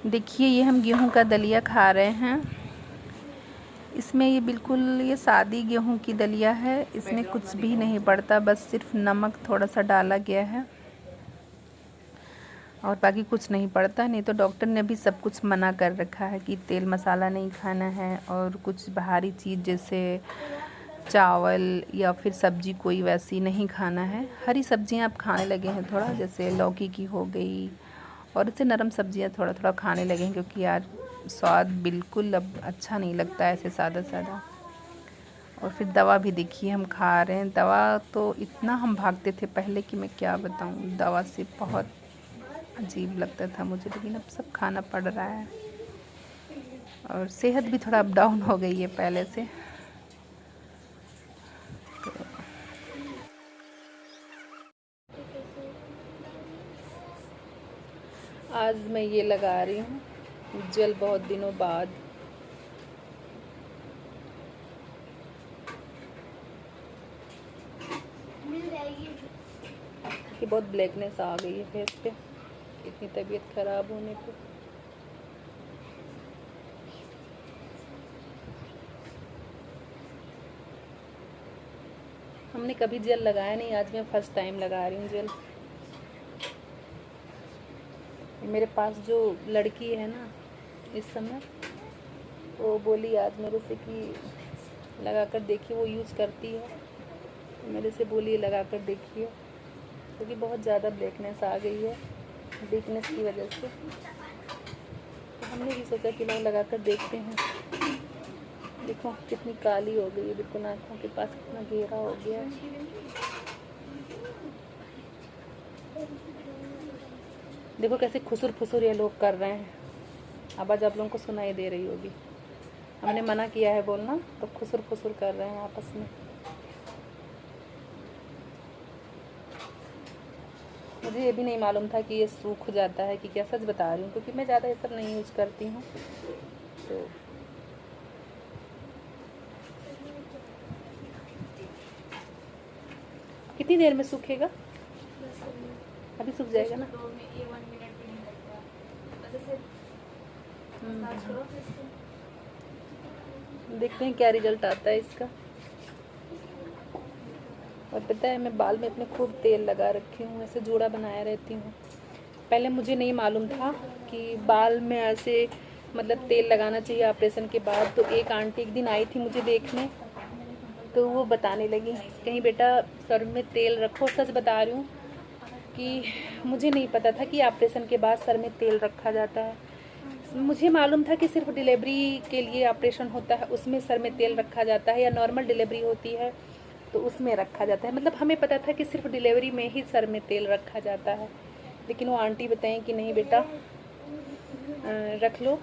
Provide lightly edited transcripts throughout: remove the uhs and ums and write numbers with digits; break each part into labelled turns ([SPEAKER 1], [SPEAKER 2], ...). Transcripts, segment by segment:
[SPEAKER 1] देखिए ये हम गेहूं का दलिया खा रहे हैं। इसमें ये बिल्कुल ये सादी गेहूं की दलिया है। इसमें कुछ भी नहीं पड़ता, बस सिर्फ नमक थोड़ा सा डाला गया है और बाकी कुछ नहीं पड़ता। नहीं तो डॉक्टर ने भी सब कुछ मना कर रखा है कि तेल मसाला नहीं खाना है और कुछ बाहरी चीज़ जैसे चावल या फिर सब्जी कोई वैसी नहीं खाना है। हरी सब्जियां आप खाने लगे हैं थोड़ा, जैसे लौकी की हो गई और इससे नरम सब्जियां थोड़ा थोड़ा खाने लगे हैं, क्योंकि यार स्वाद बिल्कुल अब अच्छा नहीं लगता है ऐसे सादा सादा। और फिर दवा भी देखिए हम खा रहे हैं। दवा तो इतना हम भागते थे पहले कि मैं क्या बताऊं, दवा से बहुत अजीब लगता था मुझे, लेकिन अब सब खाना पड़ रहा है और सेहत भी थोड़ा अप डाउन हो गई है पहले से। आज मैं ये लगा रही हूँ जेल बहुत दिनों बाद। कि बहुत ब्लैकनेस आ गई है फेस पे, इतनी तबीयत खराब होने पे। हमने कभी जेल लगाया नहीं, आज मैं फर्स्ट टाइम लगा रही हूँ जेल। मेरे पास जो लड़की है ना इस समय, वो बोली आज मेरे से कि लगा कर देखिए, वो यूज़ करती है, तो मेरे से बोली लगा कर देखिए, क्योंकि बहुत ज़्यादा ब्लैकनेस आ गई है वीकनेस की वजह से। तो हमने भी सोचा कि लोग लगा कर देखते हैं। देखो कितनी काली हो गई है, बिल्कुल आँखों के पास कितना घेरा हो गया है। देखो कैसे खुसुर फुसुर ये लोग कर रहे हैं, आवाज़ आप लोगों को सुनाई दे रही होगी। हमने मना किया है बोलना, तो खुसुर फुसुर कर रहे हैं आपस में। मुझे ये भी नहीं मालूम था कि ये सूख जाता है कि क्या, सच बता रही हूँ, क्योंकि मैं ज़्यादा ये सब नहीं यूज़ करती हूँ। तो कितनी देर में सूखेगा? अभी सूख जाएगा ना। देखते हैं क्या रिजल्ट आता है इसका। और पता है मैं बाल में अपने खूब तेल लगा रखी हूँ, ऐसे जोड़ा बनाया रहती हूँ। पहले मुझे नहीं मालूम था कि बाल में ऐसे मतलब तेल लगाना चाहिए ऑपरेशन के बाद। तो एक आंटी एक दिन आई थी मुझे देखने, तो वो बताने लगी कहीं बेटा सर में तेल रखो। सच बता रही हूँ कि मुझे नहीं पता था कि ऑपरेशन के बाद सर में तेल रखा जाता है। मुझे मालूम था कि सिर्फ डिलीवरी के लिए ऑपरेशन होता है उसमें सर में तेल रखा जाता है, या नॉर्मल डिलीवरी होती है तो उसमें रखा जाता है। मतलब हमें पता था कि सिर्फ डिलीवरी में ही सर में तेल रखा जाता है। लेकिन वो आंटी बताएं कि नहीं बेटा रख लो,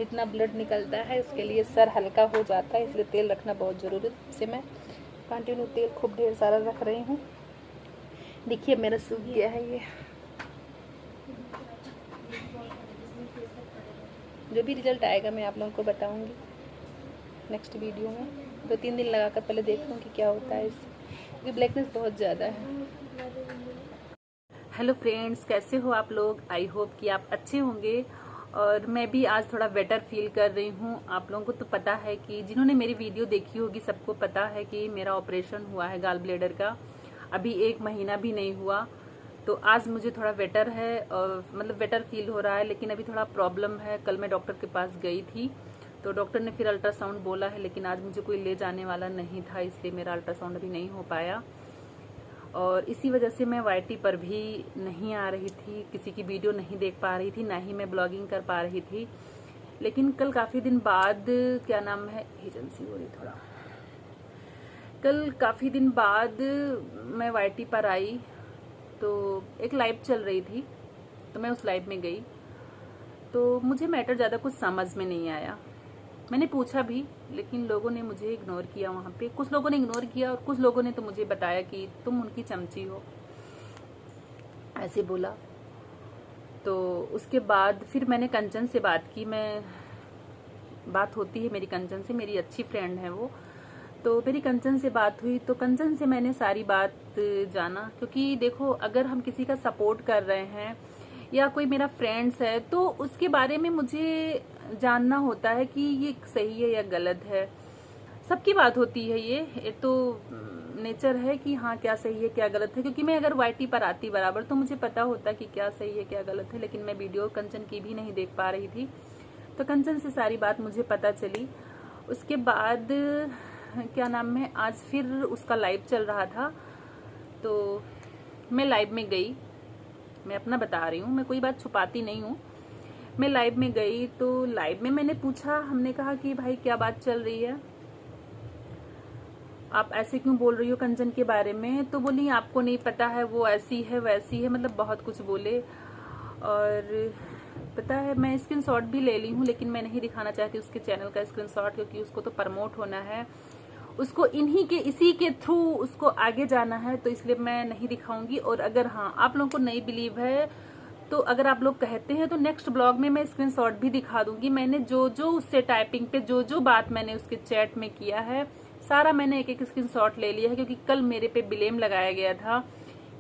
[SPEAKER 1] इतना ब्लड निकलता है उसके लिए सर हल्का हो जाता है, इसलिए तेल रखना बहुत ज़रूरी है। इससे मैं कंटिन्यू तेल खूब ढेर सारा रख रही हूँ। देखिए मेरा सूख गया है ये। जो भी रिजल्ट आएगा मैं आप लोगों को बताऊंगी नेक्स्ट वीडियो में। 2-3 दिन लगा कर पहले देख लूँ कि क्या होता है इससे, क्योंकि ब्लैकनेस बहुत ज़्यादा है। हेलो फ्रेंड्स, कैसे हो आप लोग? आई होप कि आप अच्छे होंगे। और मैं भी आज थोड़ा बेटर फील कर रही हूँ। आप लोगों को तो पता है कि जिन्होंने मेरी वीडियो देखी होगी सबको पता है कि मेरा ऑपरेशन हुआ है गाल ब्लेडर का, अभी 1 महीना भी नहीं हुआ। तो आज मुझे थोड़ा बेटर है और मतलब बेटर फील हो रहा है, लेकिन अभी थोड़ा प्रॉब्लम है। कल मैं डॉक्टर के पास गई थी तो डॉक्टर ने फिर अल्ट्रासाउंड बोला है, लेकिन आज मुझे कोई ले जाने वाला नहीं था, इसलिए मेरा अल्ट्रासाउंड अभी नहीं हो पाया। और इसी वजह से मैं वाईटी पर भी नहीं आ रही थी, किसी की वीडियो नहीं देख पा रही थी, ना ही मैं ब्लॉगिंग कर पा रही थी। लेकिन कल काफ़ी दिन बाद, क्या नाम है, एजेंसी हो रही थोड़ा, कल काफ़ी दिन बाद मैं वाईटी पर आई तो एक लाइव चल रही थी, तो मैं उस लाइव में गई। तो मुझे मैटर ज़्यादा कुछ समझ में नहीं आया। मैंने पूछा भी, लेकिन लोगों ने मुझे इग्नोर किया। वहाँ पे कुछ लोगों ने इग्नोर किया और कुछ लोगों ने तो मुझे बताया कि तुम उनकी चमची हो, ऐसे बोला। तो उसके बाद फिर मैंने कंचन से बात की। मैं बात होती है मेरी कंचन से, मेरी अच्छी फ्रेंड है वो। तो मेरी कंचन से बात हुई तो कंचन से मैंने सारी बात जाना। क्योंकि देखो अगर हम किसी का सपोर्ट कर रहे हैं या कोई मेरा फ्रेंड्स है, तो उसके बारे में मुझे जानना होता है कि ये सही है या गलत है। सबकी बात होती है, ये तो नेचर है कि हाँ क्या सही है क्या गलत है, क्योंकि मैं अगर वाईटी पर आती बराबर तो मुझे पता होता कि क्या सही है क्या गलत है। लेकिन मैं वीडियो कंचन की भी नहीं देख पा रही थी, तो कंचन से सारी बात मुझे पता चली। उसके बाद क्या नाम है, आज फिर उसका लाइव चल रहा था, तो मैं लाइव में गई। मैं अपना बता रही हूँ, मैं कोई बात छुपाती नहीं हूँ। मैं लाइव में गई तो लाइव में मैंने पूछा, हमने कहा कि भाई क्या बात चल रही है, आप ऐसे क्यों बोल रही हो कंचन के बारे में। तो बोली आपको नहीं पता है, वो ऐसी है वैसी है, मतलब बहुत कुछ बोले। और पता है मैं स्क्रीनशॉट भी ले ली हूँ, लेकिन मैं नहीं दिखाना चाहती उसके चैनल का स्क्रीनशॉट, क्योंकि उसको तो प्रमोट होना है, उसको इसी के थ्रू उसको आगे जाना है, तो इसलिए मैं नहीं दिखाऊंगी। और अगर हाँ आप लोगों को नहीं बिलीव है, तो अगर आप लोग कहते हैं तो नेक्स्ट ब्लॉग में मैं स्क्रीनशॉट भी दिखा दूंगी। मैंने जो जो उससे टाइपिंग पे जो बात मैंने उसके चैट में किया है, सारा मैंने एक स्क्रीनशॉट ले लिया है, क्योंकि कल मेरे पे ब्लेम लगाया गया था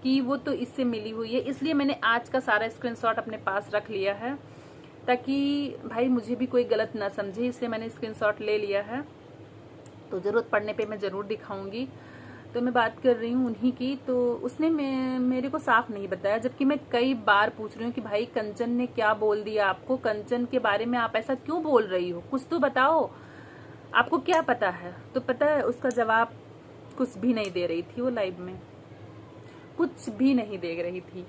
[SPEAKER 1] कि वो तो इससे मिली हुई है, इसलिए मैंने आज का सारा स्क्रीनशॉट अपने पास रख लिया है, ताकि भाई मुझे भी कोई गलत ना समझे, इसलिए मैंने स्क्रीनशॉट ले लिया है। तो जरूरत पड़ने पे मैं जरूर दिखाऊंगी। तो मैं बात कर रही हूँ उन्हीं की, तो उसने मेरे को साफ नहीं बताया, जबकि मैं कई बार पूछ रही हूँ कि भाई कंचन ने क्या बोल दिया आपको, कंचन के बारे में आप ऐसा क्यों बोल रही हो, कुछ तो बताओ, आपको क्या पता है। तो पता है उसका जवाब कुछ भी नहीं दे रही थी, वो लाइव में कुछ भी नहीं दे रही थी,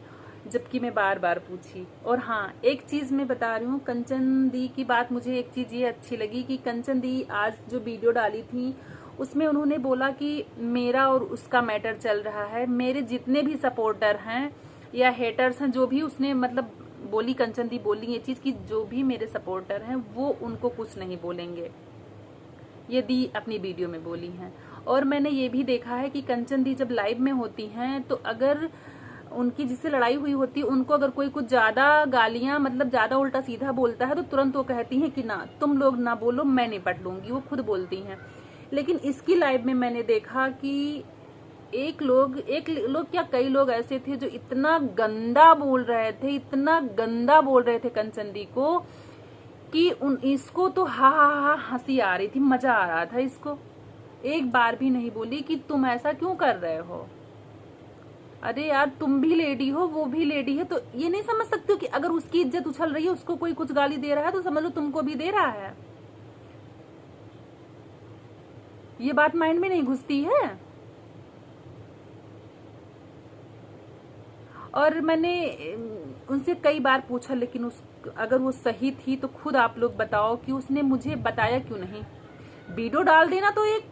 [SPEAKER 1] जबकि मैं बार बार पूछी। और हाँ एक चीज मैं बता रही हूँ, कंचन दी की बात मुझे एक चीज ये अच्छी लगी कि कंचन दी आज जो वीडियो डाली थी उसमें उन्होंने बोला कि मेरा और उसका मैटर चल रहा है, मेरे जितने भी सपोर्टर हैं या हेटर्स हैं, जो भी उसने मतलब बोली, कंचन दी बोली ये चीज कि जो भी मेरे सपोर्टर हैं वो उनको कुछ नहीं बोलेंगे, ये दी अपनी वीडियो में बोली हैं। और मैंने ये भी देखा है कि कंचन दी जब लाइव में होती हैं तो अगर उनकी जिससे लड़ाई हुई होती है, उनको अगर कोई कुछ ज्यादा गालियां मतलब ज्यादा उल्टा सीधा बोलता है तो तुरंत वो कहती हैं कि ना तुम लोग ना बोलो, मैं निपट लूंगी, वो खुद बोलती हैं। लेकिन इसकी लाइव में मैंने देखा कि एक लोग क्या कई लोग ऐसे थे जो इतना गंदा बोल रहे थे, इतना गंदा बोल रहे थे कंचन दी को कि इसको तो हा हंसी आ रही थी, मजा आ रहा था इसको। एक बार भी नहीं बोली कि तुम ऐसा क्यों कर रहे हो, अरे यार तुम भी लेडी हो वो भी लेडी है, तो ये नहीं समझ सकते हो कि अगर उसकी इज्जत उछल रही है, उसको कोई कुछ गाली दे रहा है तो समझ लो तुमको भी दे रहा है। ये बात माइंड में नहीं घुसती है। और मैंने उनसे कई बार पूछा, लेकिन अगर वो सही थी तो खुद आप लोग बताओ कि उसने मुझे बताया क्यों नहीं। वीडियो डाल देना तो एक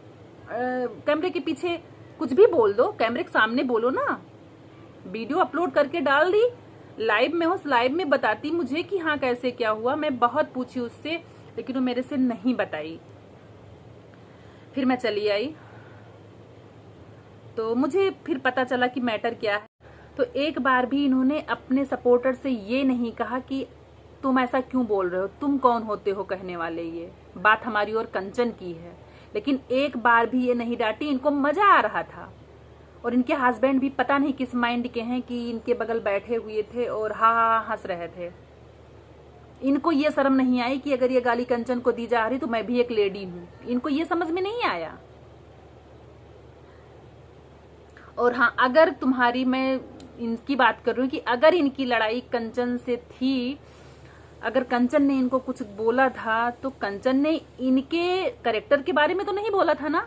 [SPEAKER 1] कैमरे के पीछे कुछ भी बोल दो, कैमरे के सामने बोलो ना, वीडियो अपलोड करके डाल दी, लाइव में उस लाइव में बताती मुझे कि हाँ कैसे क्या हुआ। मैं बहुत पूछी उससे, लेकिन वो मेरे से नहीं बताई। फिर मैं चली आई तो मुझे फिर पता चला कि मैटर क्या है। तो एक बार भी इन्होंने अपने सपोर्टर से ये नहीं कहा कि तुम ऐसा क्यों बोल रहे हो, तुम कौन होते हो कहने वाले, ये बात हमारी और कंचन की है। लेकिन एक बार भी ये नहीं डांटी, इनको मजा आ रहा था। और इनके हस्बैंड भी पता नहीं किस माइंड के हैं कि इनके बगल बैठे हुए थे और हा हंस रहे थे। इनको ये शर्म नहीं आई कि अगर ये गाली कंचन को दी जा रही तो मैं भी एक लेडी हूं, इनको ये समझ में नहीं आया। और हाँ अगर तुम्हारी, मैं इनकी बात कर रही हूँ कि अगर इनकी लड़ाई कंचन से थी, अगर कंचन ने इनको कुछ बोला था तो कंचन ने इनके कैरेक्टर के बारे में तो नहीं बोला था ना,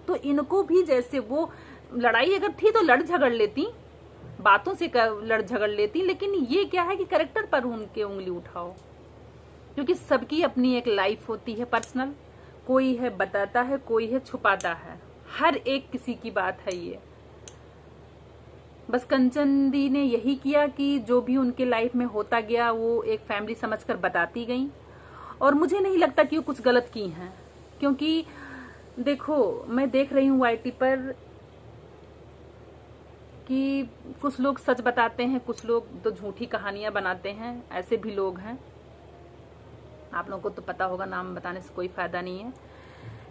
[SPEAKER 1] तो इनको भी जैसे वो लड़ाई अगर थी तो लड़ झगड़ लेती, बातों से लड़ झगड़ लेती। लेकिन ये क्या है कि कैरेक्टर पर उनके उंगली उठाओ, क्योंकि सबकी अपनी एक लाइफ होती है पर्सनल, कोई है बताता है, कोई है छुपाता है, हर एक किसी की बात है ये। बस कंचन दी ने यही किया कि जो भी उनके लाइफ में होता गया वो एक फैमिली समझकर बताती गई। और मुझे नहीं लगता कि वो कुछ गलत की हैं, क्योंकि देखो मैं देख रही हूँ वाईटी पर कि कुछ लोग सच बताते हैं, कुछ लोग तो झूठी कहानियां बनाते हैं, ऐसे भी लोग हैं। आप लोगों को तो पता होगा, नाम बताने से कोई फायदा नहीं है।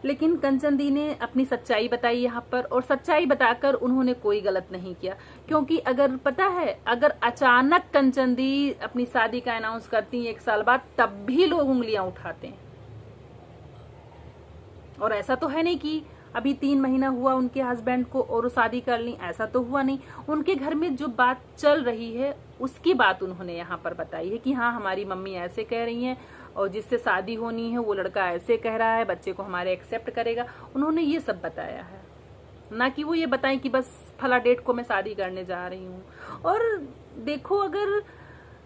[SPEAKER 1] लेकिन कंचन दी ने अपनी सच्चाई बताई यहाँ पर, और सच्चाई बताकर उन्होंने कोई गलत नहीं किया। क्योंकि अगर पता है, अगर अचानक कंचन दी अपनी शादी का अनाउंस करती है 1 साल बाद, तब भी लोग उंगलियां उठाते हैं। और ऐसा तो है नहीं कि अभी 3 महीना हुआ उनके हस्बैंड को और वो शादी कर ली, ऐसा तो हुआ नहीं। उनके घर में जो बात चल रही है उसकी बात उन्होंने यहाँ पर बताई है कि हाँ, हमारी मम्मी ऐसे कह रही हैं और जिससे शादी होनी है वो लड़का ऐसे कह रहा है, बच्चे को हमारे एक्सेप्ट करेगा। उन्होंने ये सब बताया है, ना कि वो ये बताएं कि बस फला डेट को मैं शादी करने जा रही हूँ। और देखो, अगर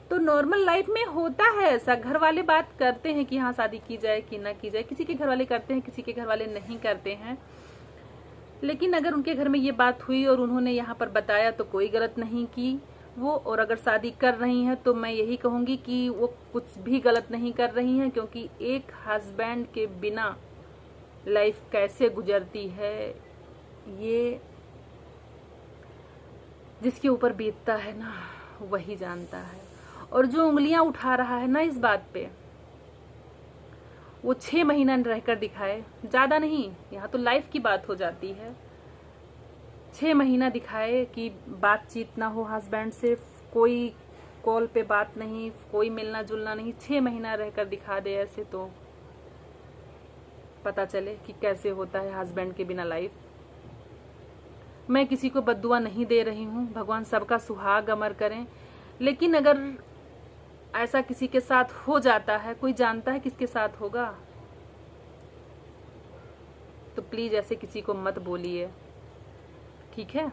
[SPEAKER 1] तो नॉर्मल लाइफ में होता है ऐसा, घर वाले बात करते हैं कि हाँ शादी की जाए कि ना की जाए, किसी के घर वाले करते हैं, किसी के घर वाले नहीं करते हैं। लेकिन अगर उनके घर में ये बात हुई और उन्होंने यहाँ पर बताया तो कोई गलत नहीं की वो। और अगर शादी कर रही हैं तो मैं यही कहूंगी कि वो कुछ भी गलत नहीं कर रही हैं, क्योंकि एक हस्बैंड के बिना लाइफ कैसे गुजरती है ये जिसके ऊपर बीतता है ना वही जानता है। और जो उंगलियां उठा रहा है ना इस बात पे, वो 6 महीना रहकर दिखाए, ज्यादा नहीं, यहाँ तो लाइफ की बात हो जाती है। 6 महीना दिखाए कि बातचीत ना हो हस्बैंड से, कोई कॉल पे बात नहीं, कोई मिलना जुलना नहीं, 6 महीना रहकर दिखा दे ऐसे, तो पता चले कि कैसे होता है हस्बैंड के बिना लाइफ। मैं किसी को बद्दुआ नहीं दे रही हूँ, भगवान सबका सुहाग अमर करें। लेकिन अगर ऐसा किसी के साथ हो जाता है, कोई जानता है किसके साथ होगा, तो प्लीज ऐसे किसी को मत बोलिए, ठीक है।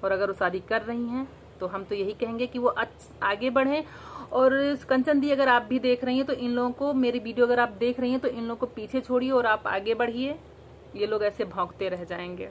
[SPEAKER 1] और अगर वो शादी कर रही हैं तो हम तो यही कहेंगे कि वो आगे बढ़े। और कंचन दी, अगर आप भी देख रही हैं तो इन लोगों को, मेरी वीडियो अगर आप देख रही हैं तो इन लोगों को पीछे छोड़िए और आप आगे बढ़िए। ये लोग ऐसे भौंकते रह जाएंगे।